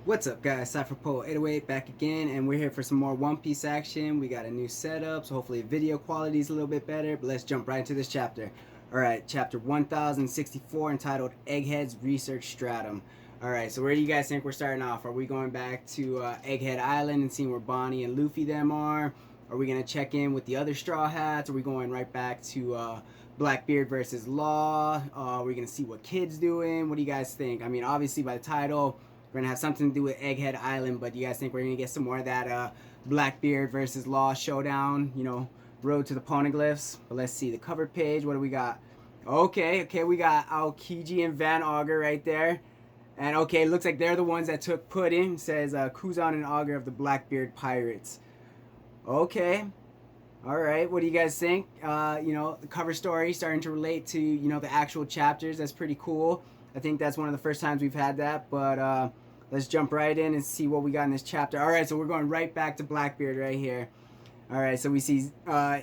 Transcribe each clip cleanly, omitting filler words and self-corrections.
What's up, guys? Cipher Pol 808 back again, and we're here for some more One Piece action. We got a new setup, so hopefully video quality is a little bit better, but let's jump right into this chapter. Alright, chapter 1064, entitled Egghead's Research Stratum. Alright, so where do you guys think we're starting off? Are we going back to Egghead Island and seeing where Bonnie and Luffy them are? Are we going to check in with the other Strawhats? Are we going right back to Blackbeard versus Law? Are we going to see what Kid's doing? What do you guys think? I mean, obviously by the title, we're going to have something to do with Egghead Island, but do you guys think we're going to get some more of that Blackbeard versus Law showdown, you know, road to the poneglyphs? But let's see, the cover page, what do we got? Okay, we got Aokiji and Van Augur right there. And okay, looks like they're the ones that took Pudding. It says Kuzan and Augur of the Blackbeard Pirates. Okay. Alright, what do you guys think? You know, the cover story starting to relate to, you know, the actual chapters. That's pretty cool. I think that's one of the first times we've had that, but let's jump right in and see what we got in this chapter. Alright, so we're going right back to Blackbeard right here. Alright, so we see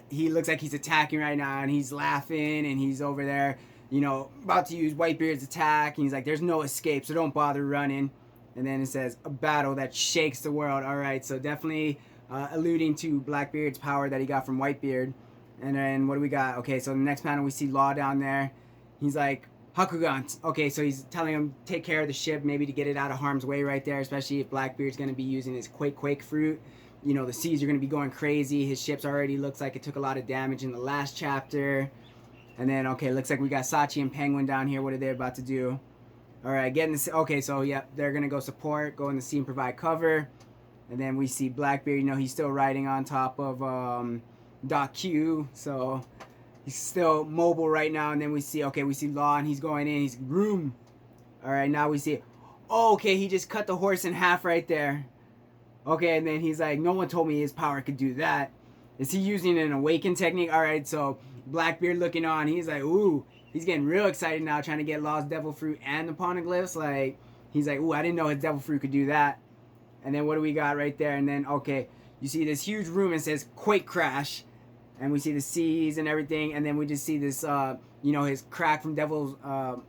he looks like he's attacking right now, and he's laughing, and he's over there, you know, about to use Whitebeard's attack, and he's like, there's no escape, so don't bother running. And then it says, a battle that shakes the world. Alright, so definitely alluding to Blackbeard's power that he got from Whitebeard. And then what do we got? Okay, so the next panel we see Law down there. He's like, Hakugan. Okay, so he's telling him take care of the ship, maybe to get it out of harm's way right there, especially if Blackbeard's going to be using his Quake fruit. You know, the seas are going to be going crazy. His ship's already looks like it took a lot of damage in the last chapter. And then, okay, looks like we got Sachi and Penguin down here. What are they about to do? Alright, getting this. Okay, so, yep, they're going to go support, go in the sea and provide cover. And then we see Blackbeard, you know, he's still riding on top of Doc Q, so he's still mobile right now. And then we see, okay, we see Law, and he's going in, he's room. Alright, now we see, oh, okay, he just cut the horse in half right there. Okay, and then he's like, no one told me his power could do that. Is he using an awaken technique? Alright, so Blackbeard looking on, he's like, ooh, he's getting real excited now, trying to get Law's devil fruit and the poneglyphs. Like, he's like, ooh, I didn't know his devil fruit could do that. And then what do we got right there? And then, okay, you see this huge room and says Quake Crash. And we see the seas and everything. And then we just see this, you know, his crack from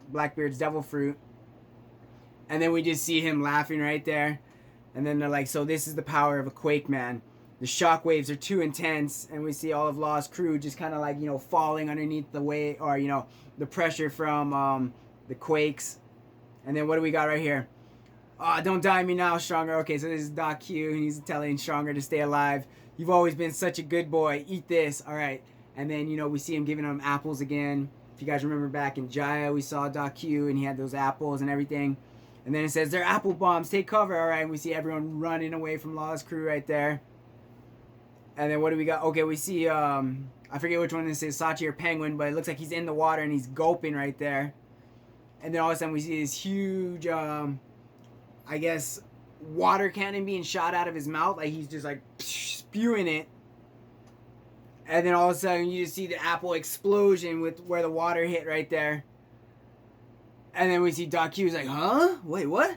Blackbeard's devil fruit. And then we just see him laughing right there. And then they're like, so this is the power of a Quake, man. The shock waves are too intense. And we see all of Law's crew just kind of like, you know, falling underneath the weight, or, you know, the pressure from the quakes. And then what do we got right here? Oh, don't die me now, Stronger. Okay, so this is Doc Q, and he's telling Stronger to stay alive. You've always been such a good boy. Eat this. All right. And then, you know, we see him giving him apples again. If you guys remember back in Jaya, we saw Doc Q, and he had those apples and everything. And then it says, they're apple bombs. Take cover. All right, and we see everyone running away from Law's crew right there. And then what do we got? Okay, we see, I forget which one this is, Sachi or Penguin, but it looks like he's in the water, and he's gulping right there. And then all of a sudden we see this huge, I guess, water cannon being shot out of his mouth. Like, he's just like spewing it. And then all of a sudden you just see the apple explosion with where the water hit right there. And then we see Doc Q's like, huh? Wait, what?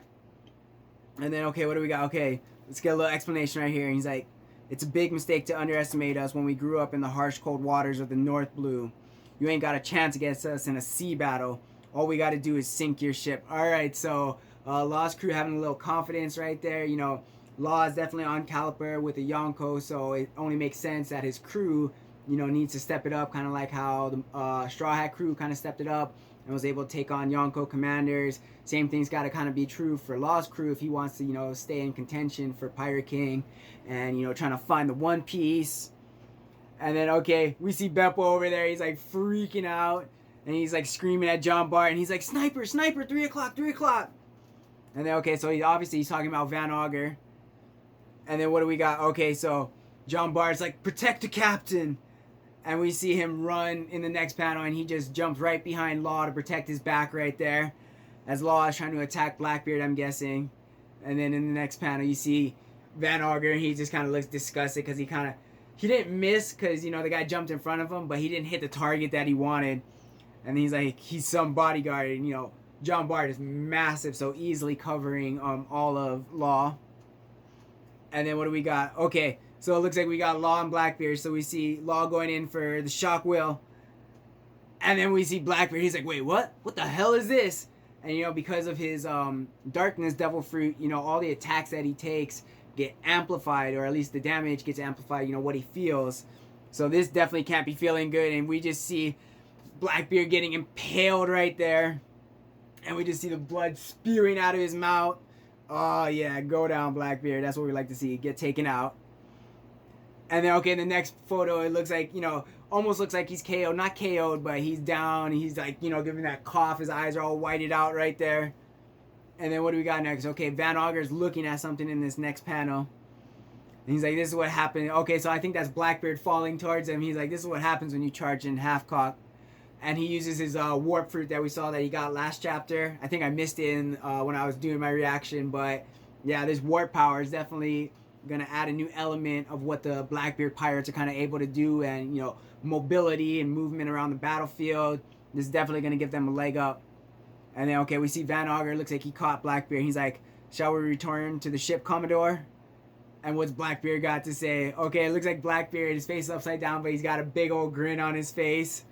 And then, okay, what do we got? Okay, let's get a little explanation right here. And he's like, it's a big mistake to underestimate us when we grew up in the harsh, cold waters of the North Blue. You ain't got a chance against us in a sea battle. All we got to do is sink your ship. Alright, so Law's crew having a little confidence right there. You know, Law is definitely on caliper with a Yonko, so it only makes sense that his crew, you know, needs to step it up, kind of like how the Straw Hat crew kind of stepped it up and was able to take on Yonko commanders. Same thing's got to kind of be true for Law's crew if he wants to, you know, stay in contention for Pirate King and, you know, trying to find the One Piece. And then, okay, we see Beppo over there. He's like freaking out, and he's like screaming at John Bart, and he's like, sniper, sniper, 3 o'clock, 3 o'clock. And then, okay, so he's talking about Van Augur. And then what do we got? Okay, so John Bart's like, protect the captain. And we see him run in the next panel, and he just jumps right behind Law to protect his back right there. As Law is trying to attack Blackbeard, I'm guessing. And then in the next panel, you see Van Augur, and he just kind of looks disgusted because he didn't miss because, you know, the guy jumped in front of him, but he didn't hit the target that he wanted. And he's like, he's some bodyguard, and, you know, John Bart is massive, so easily covering all of Law. And then what do we got? Okay, so it looks like we got Law and Blackbeard. So we see Law going in for the shock wheel. And then we see Blackbeard. He's like, wait, what? What the hell is this? And you know, because of his darkness devil fruit, you know, all the attacks that he takes get amplified, or at least the damage gets amplified, you know, what he feels. So this definitely can't be feeling good. And we just see Blackbeard getting impaled right there, and we just see the blood spewing out of his mouth. Oh yeah, go down, Blackbeard. That's what we like to see, get taken out. And then, okay, in the next photo, it looks like, you know, almost looks like he's KO'd. Not KO'd, but he's down. He's like, you know, giving that cough. His eyes are all whited out right there. And then what do we got next? Okay, Van Auger's looking at something in this next panel. And he's like, this is what happened. Okay, so I think that's Blackbeard falling towards him. He's like, this is what happens when you charge in half cock. And he uses his warp fruit that we saw that he got last chapter. I think I missed it in, when I was doing my reaction. But yeah, this warp power is definitely going to add a new element of what the Blackbeard Pirates are kind of able to do. And, you know, mobility and movement around the battlefield. This is definitely going to give them a leg up. And then, okay, we see Van Auger. Looks like he caught Blackbeard. He's like, shall we return to the ship, Commodore? And what's Blackbeard got to say? Okay, it looks like Blackbeard, his face is upside down, but he's got a big old grin on his face.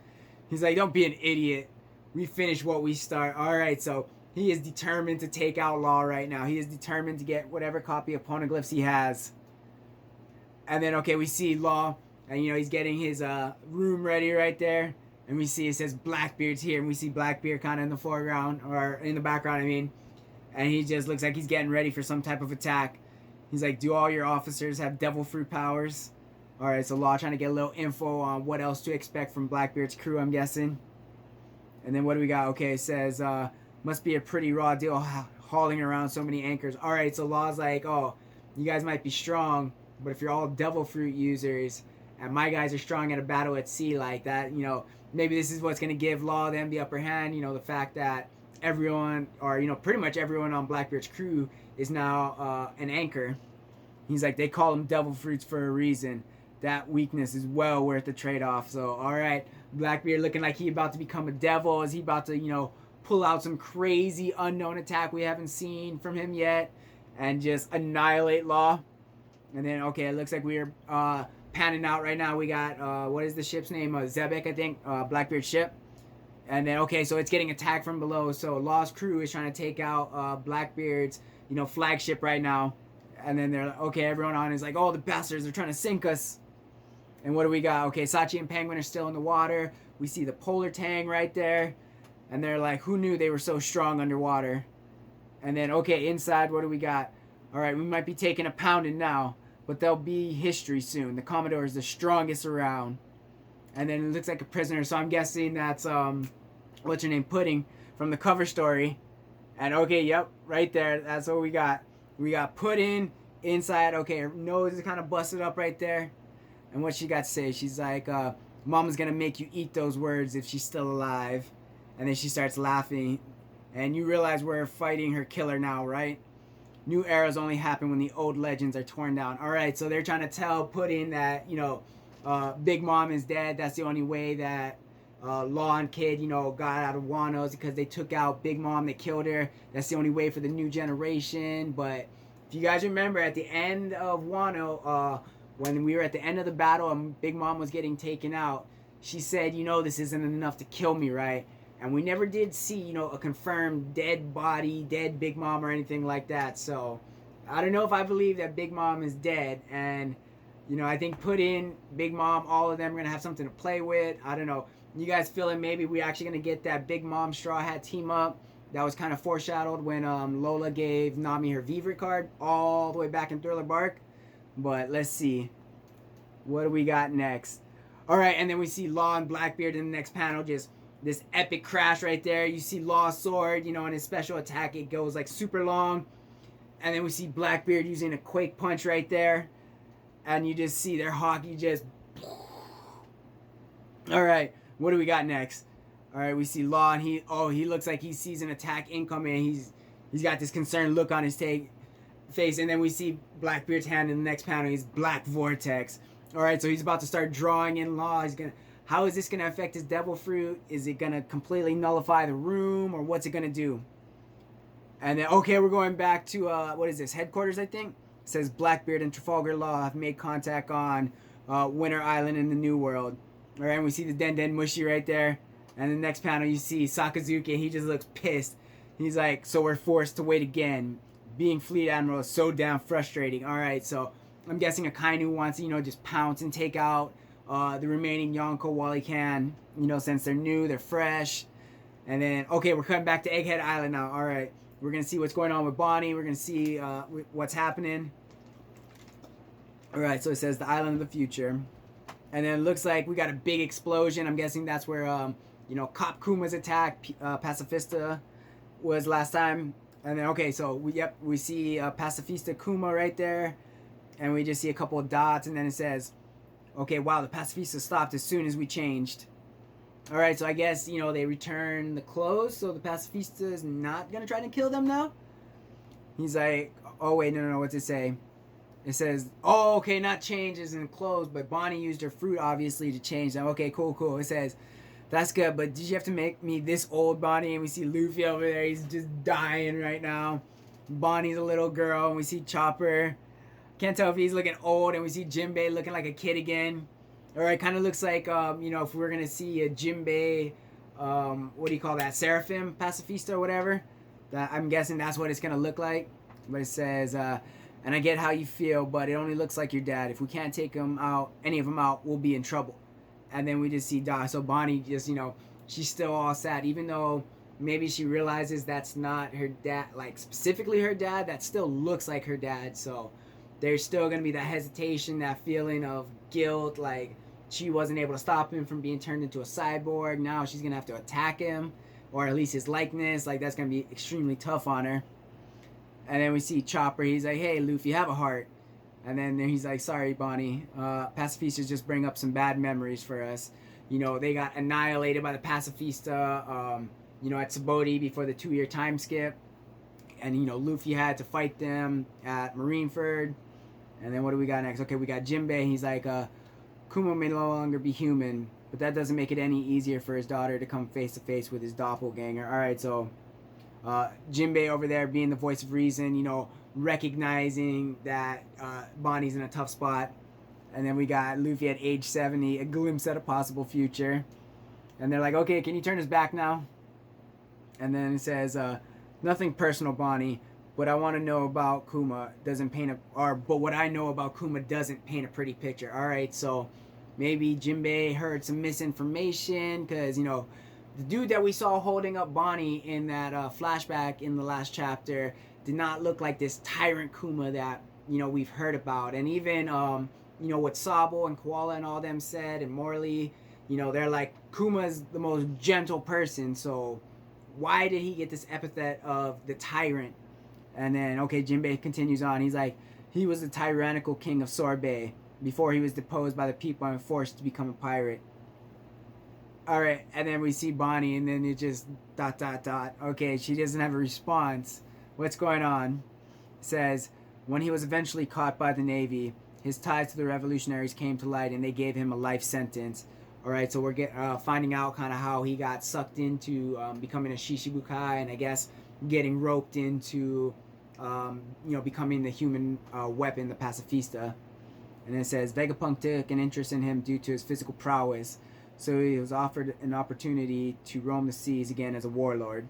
He's like, don't be an idiot. We finish what we start. All right, so he is determined to take out Law right now. He is determined to get whatever copy of Poneglyphs he has. And then, okay, we see Law, and, you know, he's getting his room ready right there. And we see it says Blackbeard's here, and we see Blackbeard kind of in the foreground, or in the background, I mean. And he just looks like he's getting ready for some type of attack. He's like, do all your officers have devil fruit powers? Alright, so Law trying to get a little info on what else to expect from Blackbeard's crew, I'm guessing. And then what do we got? Okay, it says, must be a pretty raw deal hauling around so many anchors. Alright, so Law's like, oh, you guys might be strong, but if you're all devil fruit users, and my guys are strong at a battle at sea like that, you know, maybe this is what's going to give Law them the upper hand. You know, the fact that everyone, or, you know, pretty much everyone on Blackbeard's crew is now an anchor. He's like, they call them devil fruits for a reason. That weakness is well worth the trade-off. So, alright, Blackbeard looking like he about to become a devil. Is he about to, you know, pull out some crazy unknown attack we haven't seen from him yet and just annihilate Law? And then, okay, it looks like we're panning out right now. We got, what is the ship's name? Zebek, I think, Blackbeard's ship. And then, okay, so it's getting attacked from below. So Law's crew is trying to take out Blackbeard's, you know, flagship right now. And then they're like, okay, everyone on is like, oh, the bastards are trying to sink us. And what do we got? Okay, Sachi and Penguin are still in the water. We see the Polar Tang right there. And they're like, who knew they were so strong underwater? And then, okay, inside, what do we got? All right, we might be taking a pounding now, but there'll be history soon. The Commodore is the strongest around. And then it looks like a prisoner, so I'm guessing that's, what's her name, Pudding, from the cover story. And, okay, yep, right there, that's what we got. We got Pudding inside. Okay, her nose is kind of busted up right there. And what she got to say, she's like, Mama's going to make you eat those words if she's still alive. And then she starts laughing. And you realize we're fighting her killer now, right? New eras only happen when the old legends are torn down. All right, so they're trying to tell Pudding that, you know, Big Mom is dead. That's the only way that Law and Kid, you know, got out of Wano's, because they took out Big Mom. They killed her. That's the only way for the new generation. But if you guys remember, at the end of Wano, when we were at the end of the battle and Big Mom was getting taken out, she said, you know, this isn't enough to kill me, right? And we never did see, you know, a confirmed dead body, dead Big Mom or anything like that. So I don't know if I believe that Big Mom is dead. And, you know, I think Pudding, Big Mom, all of them are going to have something to play with. I don't know. You guys feeling maybe we're actually going to get that Big Mom Straw Hat team up? That was kind of foreshadowed when Lola gave Nami her Vivre card all the way back in Thriller Bark. But let's see. What do we got next? Alright, and then we see Law and Blackbeard in the next panel. Just this epic crash right there. You see Law's sword, you know, in his special attack, it goes like super long. And then we see Blackbeard using a Quake Punch right there. And you just see their hockey just... Alright, what do we got next? Alright, we see Law, and he looks like he sees an attack incoming. He's got this concerned look on his face. And then we see Blackbeard's hand in the next panel. He's Black Vortex. Alright, so he's about to start drawing in Law. How is this going to affect his devil fruit? Is it going to completely nullify the room, or what's it going to do? And then, okay, we're going back to, what is this, headquarters, I think? It says Blackbeard and Trafalgar Law have made contact on Winter Island in the New World. Alright, and we see the Den Den Mushi right there. And the next panel, you see Sakazuki, he just looks pissed. He's like, so we're forced to wait again. Being fleet admiral is so damn frustrating. All right, so I'm guessing Akainu wants to, just pounce and take out the remaining Yonko while he can, since they're new, they're fresh. And then, okay, we're coming back to Egghead Island now. All right, we're going to see what's going on with Bonnie. We're going to see what's happening. All right, so it says the island of the future. And then it looks like we got a big explosion. I'm guessing that's where, Cop Kuma's attack, Pacifista was last time. And then, okay, so we see Pacifista Kuma right there. And we just see a couple of dots. And then it says, okay, wow, the Pacifista stopped as soon as we changed. All right, so I guess, they return the clothes. So the Pacifista is not going to try to kill them now. He's like, oh, wait, no, what's it say? It says, oh, okay, not changes in clothes, but Bonnie used her fruit, obviously, to change them. Okay, cool. It says, that's good, but did you have to make me this old, Bonnie? And we see Luffy over there. He's just dying right now. Bonnie's a little girl, and we see Chopper. Can't tell if he's looking old, and we see Jinbei looking like a kid again. All right, kind of looks like, if we're going to see a Jinbei, what do you call that, Seraphim Pacifista or whatever. I'm guessing that's what it's going to look like. But it says, and I get how you feel, but it only looks like your dad. If we can't take him out, any of them out, we'll be in trouble. And then we just see Da. So Bonnie just, she's still all sad. Even though maybe she realizes that's not her dad, like specifically her dad, that still looks like her dad. So there's still going to be that hesitation, that feeling of guilt, like she wasn't able to stop him from being turned into a cyborg. Now she's going to have to attack him, or at least his likeness. Like, that's going to be extremely tough on her. And then we see Chopper. He's like, hey, Luffy, have a heart. And then he's like, sorry, Bonnie. Pacifistas just bring up some bad memories for us. They got annihilated by the Pacifista, at Sabaody before the 2-year time skip. And, Luffy had to fight them at Marineford. And then what do we got next? Okay, we got Jinbei. He's like, Kuma may no longer be human, but that doesn't make it any easier for his daughter to come face to face with his doppelganger. All right, so Jinbei over there being the voice of reason, recognizing that Bonnie's in a tough spot. And then we got Luffy at age 70, a glimpse at a possible future. And they're like, okay, can you turn his back now? And then it says, nothing personal, Bonnie, but I want to know about Kuma doesn't paint but what I know about Kuma doesn't paint a pretty picture. All right, so maybe Jinbei heard some misinformation because, the dude that we saw holding up Bonnie in that flashback in the last chapter did not look like this tyrant Kuma that, we've heard about. And even, what Sabo and Koala and all them said, and Morley, they're like, Kuma's the most gentle person, so why did he get this epithet of the tyrant? And then, okay, Jinbei continues on. He's like, he was the tyrannical king of Sorbet before he was deposed by the people and forced to become a pirate. All right, and then we see Bonnie, and then it just ... Okay, she doesn't have a response. What's going on? It says, when he was eventually caught by the Navy, his ties to the Revolutionaries came to light, and they gave him a life sentence. All right, so we're finding out kind of how he got sucked into becoming a Shishibukai, and I guess getting roped into, becoming the human weapon, the Pacifista. And then it says, Vegapunk took an interest in him due to his physical prowess. So he was offered an opportunity to roam the seas again as a warlord.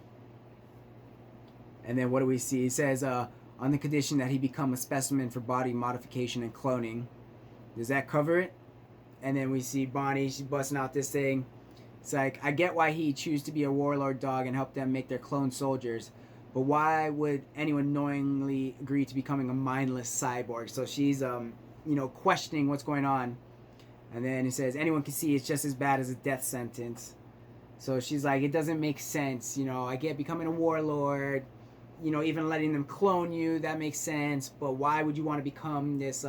And then what do we see? He says, on the condition that he become a specimen for body modification and cloning. Does that cover it? And then we see Bonnie, she's busting out this thing. It's like, I get why he choose to be a warlord dog and help them make their clone soldiers. But why would anyone knowingly agree to becoming a mindless cyborg? So she's, questioning what's going on. And then it says, anyone can see it's just as bad as a death sentence. So she's like, it doesn't make sense. I get becoming a warlord, even letting them clone you, that makes sense. But why would you want to become this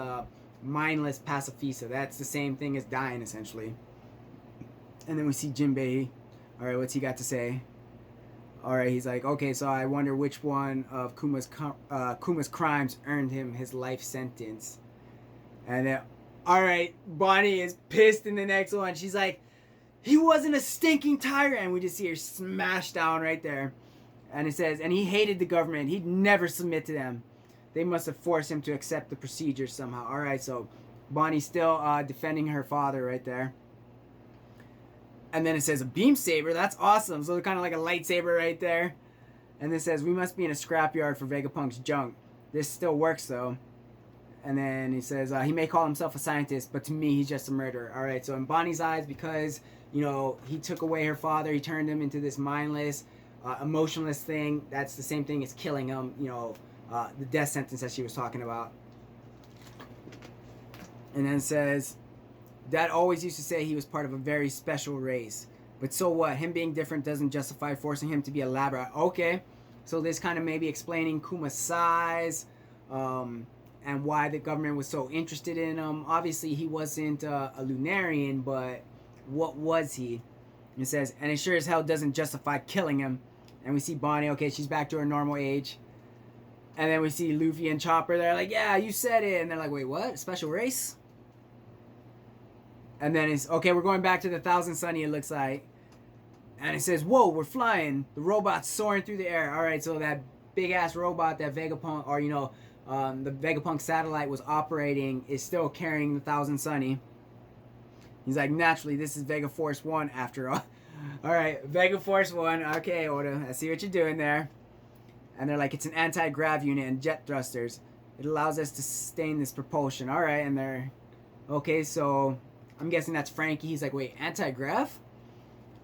mindless pacifista? That's the same thing as dying, essentially. And then we see Jinbei. All right, what's he got to say? All right, he's like, okay, so I wonder which one of Kuma's crimes earned him his life sentence. And then, all right, Bonnie is pissed in the next one. She's like, he wasn't a stinking tyrant. And we just see her smash down right there. And it says, and he hated the government. He'd never submit to them. They must have forced him to accept the procedures somehow. All right, so Bonnie's still defending her father right there. And then it says a beam saber. That's awesome. So kind of like a lightsaber right there. And then says, we must be in a scrapyard for Vegapunk's junk. This still works though. And then he says, he may call himself a scientist, but to me, he's just a murderer. All right, so in Bonnie's eyes, because, you know, he took away her father, he turned him into this mindless, emotionless thing. That's the same thing as killing him, you know, the death sentence that she was talking about. And then it says, Dad always used to say he was part of a very special race. But so what? Him being different doesn't justify forcing him to be a lab rat. Okay, so this kind of maybe explaining Kuma's size, and why the government was so interested in him. Obviously, he wasn't a Lunarian, but what was he? It says, and it sure as hell doesn't justify killing him. And we see Bonnie, okay, she's back to her normal age. And then we see Luffy and Chopper, they're like, yeah, you said it. And they're like, wait, what? Special race? And then it's, okay, we're going back to the Thousand Sunny, it looks like. And it says, whoa, we're flying. The robot's soaring through the air. All right, so that big-ass robot that Vegapunk, or, you know, the Vegapunk satellite was operating is still carrying the Thousand Sunny. He's like, naturally, this is Vega Force 1 after all. All right, Vega Force 1. Okay, Oda, I see what you're doing there. And they're like, it's an anti-grav unit and jet thrusters. It allows us to sustain this propulsion. All right, and they're... Okay, so I'm guessing that's Frankie. He's like, wait, anti-grav?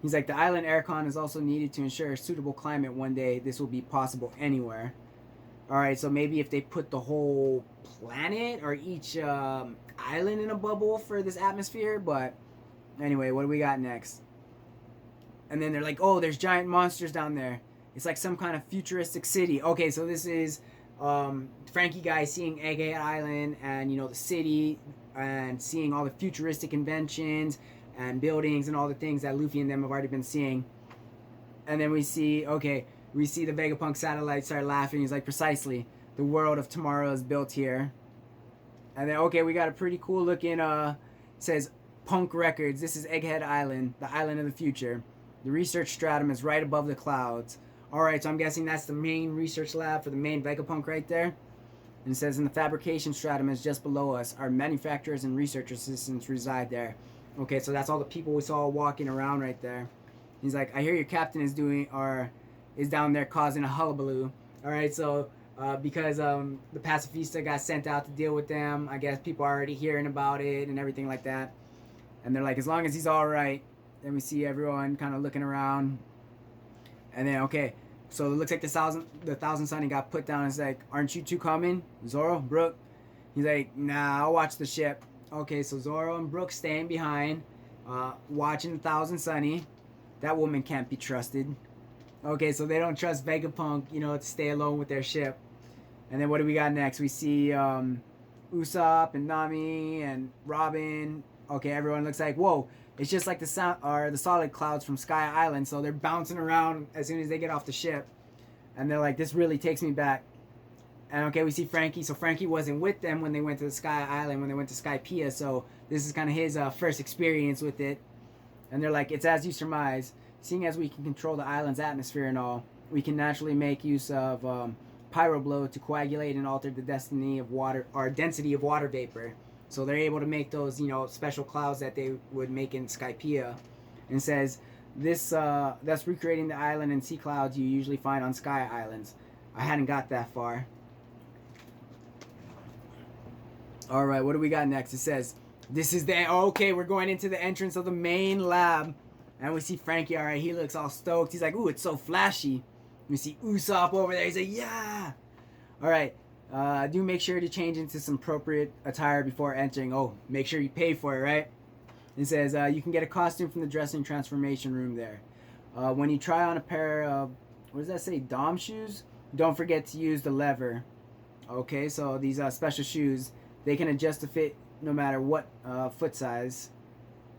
He's like, the island aircon is also needed to ensure a suitable climate one day. This will be possible anywhere. Alright, so maybe if they put the whole planet or each island in a bubble for this atmosphere. But anyway, what do we got next? And then they're like, oh, there's giant monsters down there. It's like some kind of futuristic city. Okay, so this is Frankie guy seeing Egghead Island and, you know, the city and seeing all the futuristic inventions and buildings and all the things that Luffy and them have already been seeing. And then we see, okay, we see the Vegapunk satellite start laughing. He's like, precisely, the world of tomorrow is built here. And then, okay, we got a pretty cool looking, says Punk Records. This is Egghead Island, the island of the future. The Research Stratum is right above the clouds. Alright, so I'm guessing that's the main research lab for the main Vegapunk right there. And it says, in the fabrication stratum is just below us. Our manufacturers and research assistants reside there. Okay, so that's all the people we saw walking around right there. He's like, I hear your captain is doing, or is down there causing a hullabaloo. Alright, so because the pacifista got sent out to deal with them, I guess people are already hearing about it and everything like that. And they're like, as long as he's alright. Then we see everyone kind of looking around. And then, okay, so it looks like the Thousand Sunny got put down. It's like, aren't you two coming? Zoro, Brook? He's like, nah, I'll watch the ship. Okay, so Zoro and Brook staying behind, watching the Thousand Sunny. That woman can't be trusted. Okay, so they don't trust Vegapunk, you know, to stay alone with their ship. And then what do we got next? We see Usopp and Nami and Robin. Okay, everyone looks like, whoa, it's just like the solid clouds from Sky Island. So they're bouncing around as soon as they get off the ship. And they're like, this really takes me back. And okay, we see Frankie. So Frankie wasn't with them when they went to the Sky Island, when they went to Skypiea. So this is kind of his first experience with it. And they're like, it's as you surmise. Seeing as we can control the island's atmosphere and all, we can naturally make use of pyroblow to coagulate and alter the destiny of water, or density of water vapor. So they're able to make those, you know, special clouds that they would make in Skypiea. And says, this that's recreating the island and sea clouds you usually find on Sky Islands. I hadn't got that far. Alright, what do we got next? It says, this is the, okay, we're going into the entrance of the main lab. And we see Frankie, alright, he looks all stoked. He's like, ooh, it's so flashy. We see Usopp over there. He's like, yeah. Alright, do make sure to change into some appropriate attire before entering. Oh, make sure you pay for it, right? It says, you can get a costume from the dressing transformation room there. When you try on a pair of, what does that say, Dom shoes? Don't forget to use the lever. Okay, so these special shoes, they can adjust to fit no matter what foot size.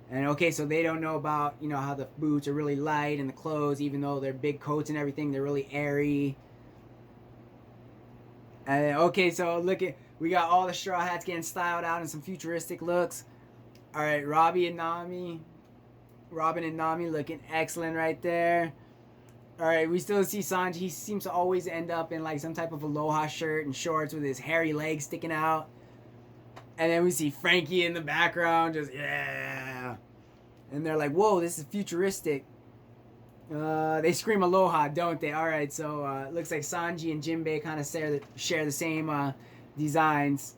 And okay, so they don't know about, you know, how the boots are really light and the clothes, even though they're big coats and everything, they're really airy. And okay, so look at, we got all the Straw Hats getting styled out in some futuristic looks. Alright, Robin and Nami looking excellent right there. Alright, we still see Sanji. He seems to always end up in like some type of aloha shirt and shorts with his hairy legs sticking out. And then we see Frankie in the background, just, yeah. And they're like, whoa, this is futuristic. They scream aloha, don't they? All right, so looks like Sanji and Jinbei kind of share the same designs.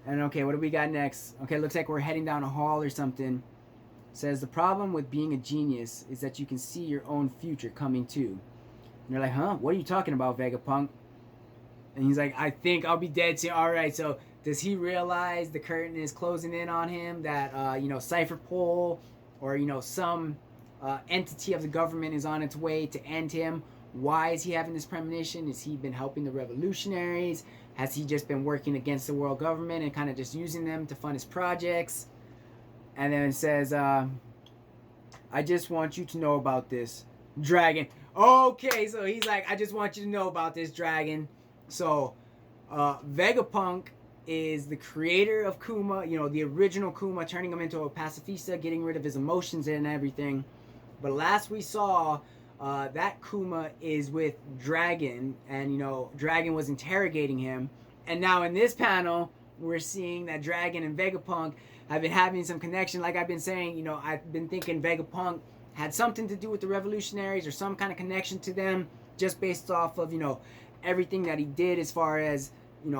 And okay, what do we got next? Okay, looks like we're heading down a hall or something. Says the problem with being a genius is that you can see your own future coming too. And they're like, huh? What are you talking about, Vegapunk? And he's like, I think I'll be dead soon. All right, so does he realize the curtain is closing in on him? That Cipher Pol or some entity of the government is on its way to end him. Why is he having this premonition? Has he been helping the revolutionaries? Has he just been working against the world government and kind of just using them to fund his projects? And then it says, I just want you to know about this, Dragon. Okay, so he's like, I just want you to know about this, Dragon. So, Vegapunk is the creator of Kuma, the original Kuma, turning him into a pacifista, getting rid of his emotions and everything. But last we saw, that Kuma is with Dragon, and Dragon was interrogating him. And now in this panel, we're seeing that Dragon and Vegapunk have been having some connection. Like I've been saying, I've been thinking Vegapunk had something to do with the Revolutionaries or some kind of connection to them, just based off of everything that he did as far as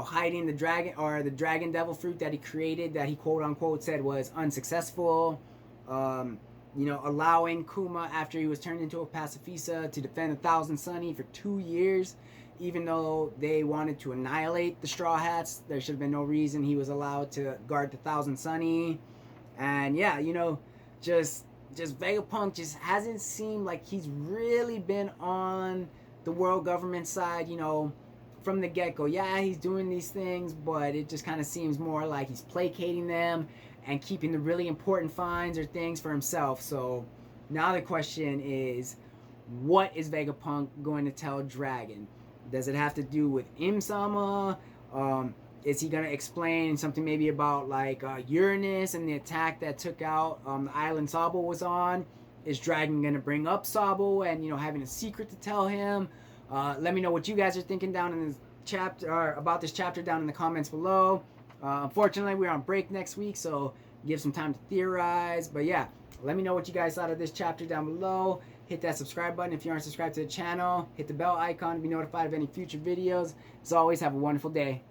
hiding the dragon or the dragon devil fruit that he created, that he quote unquote said was unsuccessful. Allowing Kuma, after he was turned into a pacifista, to defend 1,000 Sunny for 2 years, even though they wanted to annihilate the Strawhats. There should have been no reason he was allowed to guard the 1,000 Sunny. And yeah, just Vegapunk just hasn't seemed like he's really been on the world government side, from the get-go. Yeah, he's doing these things, but it just kind of seems more like he's placating them and keeping the really important finds or things for himself. So now the question is, what is Vegapunk going to tell Dragon? Does it have to do with Im-sama? Is he going to explain something maybe about like Uranus and the attack that took out the island Sabo was on? Is Dragon going to bring up Sabo and having a secret to tell him? Let me know what you guys are thinking down in this chapter, or about this chapter, down in the comments below. Unfortunately, we're on break next week, so give some time to theorize. But yeah, let me know what you guys thought of this chapter down below. Hit that subscribe button if you aren't subscribed to the channel. Hit the bell icon to be notified of any future videos. As always, have a wonderful day.